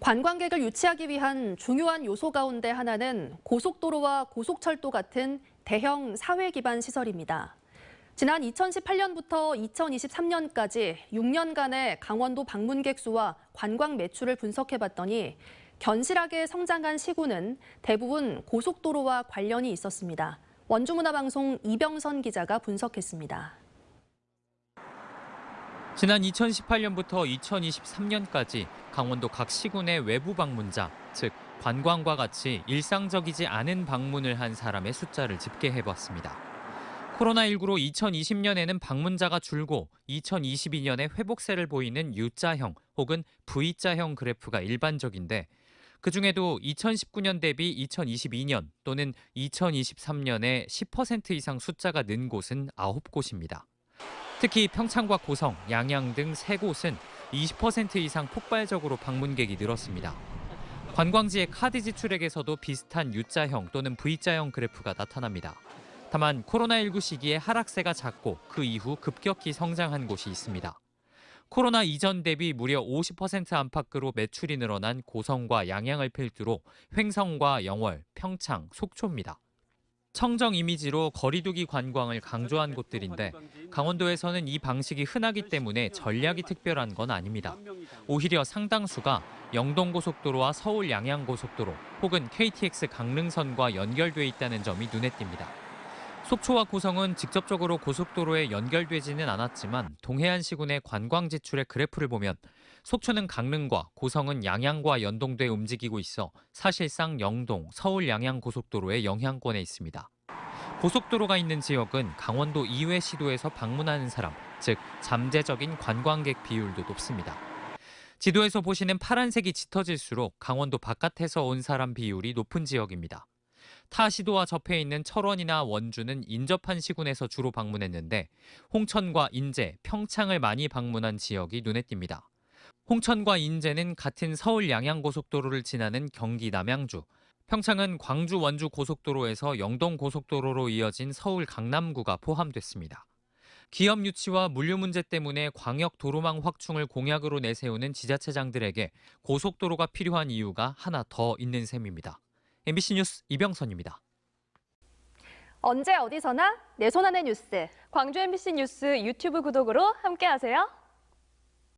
관광객을 유치하기 위한 중요한 요소 가운데 하나는 고속도로와 고속철도 같은 대형 사회 기반 시설입니다. 지난 2018년부터 2023년까지 6년간의 강원도 방문객 수와 관광 매출을 분석해봤더니 견실하게 성장한 시구는 대부분 고속도로와 관련이 있었습니다. 원주문화방송 이병선 기자가 분석했습니다. 지난 2018년부터 2023년까지 강원도 각 시군의 외부 방문자, 즉 관광과 같이 일상적이지 않은 방문을 한 사람의 숫자를 집계해봤습니다. 코로나19로 2020년에는 방문자가 줄고 2022년에 회복세를 보이는 U자형 혹은 V자형 그래프가 일반적인데 그중에도 2019년 대비 2022년 또는 2023년에 10% 이상 숫자가 는 곳은 9곳입니다. 특히 평창과 고성, 양양 등 3곳은 20% 이상 폭발적으로 방문객이 늘었습니다. 관광지의 카드 지출액에서도 비슷한 U자형 또는 V자형 그래프가 나타납니다. 다만 코로나19 시기에 하락세가 잦고 그 이후 급격히 성장한 곳이 있습니다. 코로나 이전 대비 무려 50% 안팎으로 매출이 늘어난 고성과 양양을 필두로 횡성과 영월, 평창, 속초입니다. 청정 이미지로 거리두기 관광을 강조한 곳들인데 강원도에서는 이 방식이 흔하기 때문에 전략이 특별한 건 아닙니다. 오히려 상당수가 영동고속도로와 서울 양양고속도로 혹은 KTX 강릉선과 연결돼 있다는 점이 눈에 띕니다. 속초와 고성은 직접적으로 고속도로에 연결되지는 않았지만 동해안 시군의 관광 지출의 그래프를 보면 속초는 강릉과 고성은 양양과 연동돼 움직이고 있어 사실상 영동, 서울 양양 고속도로의 영향권에 있습니다. 고속도로가 있는 지역은 강원도 이외 시도에서 방문하는 사람, 즉 잠재적인 관광객 비율도 높습니다. 지도에서 보시는 파란색이 짙어질수록 강원도 바깥에서 온 사람 비율이 높은 지역입니다. 타 시도와 접해 있는 철원이나 원주는 인접한 시군에서 주로 방문했는데 홍천과 인제, 평창을 많이 방문한 지역이 눈에 띕니다. 홍천과 인제는 같은 서울 양양고속도로를 지나는 경기 남양주, 평창은 광주 원주 고속도로에서 영동 고속도로로 이어진 서울 강남구가 포함됐습니다. 기업 유치와 물류 문제 때문에 광역 도로망 확충을 공약으로 내세우는 지자체장들에게 고속도로가 필요한 이유가 하나 더 있는 셈입니다. MBC 뉴스 이병선입니다. 언제 어디서나 내 손 안의 뉴스. 광주 MBC 뉴스 유튜브 구독으로 함께하세요.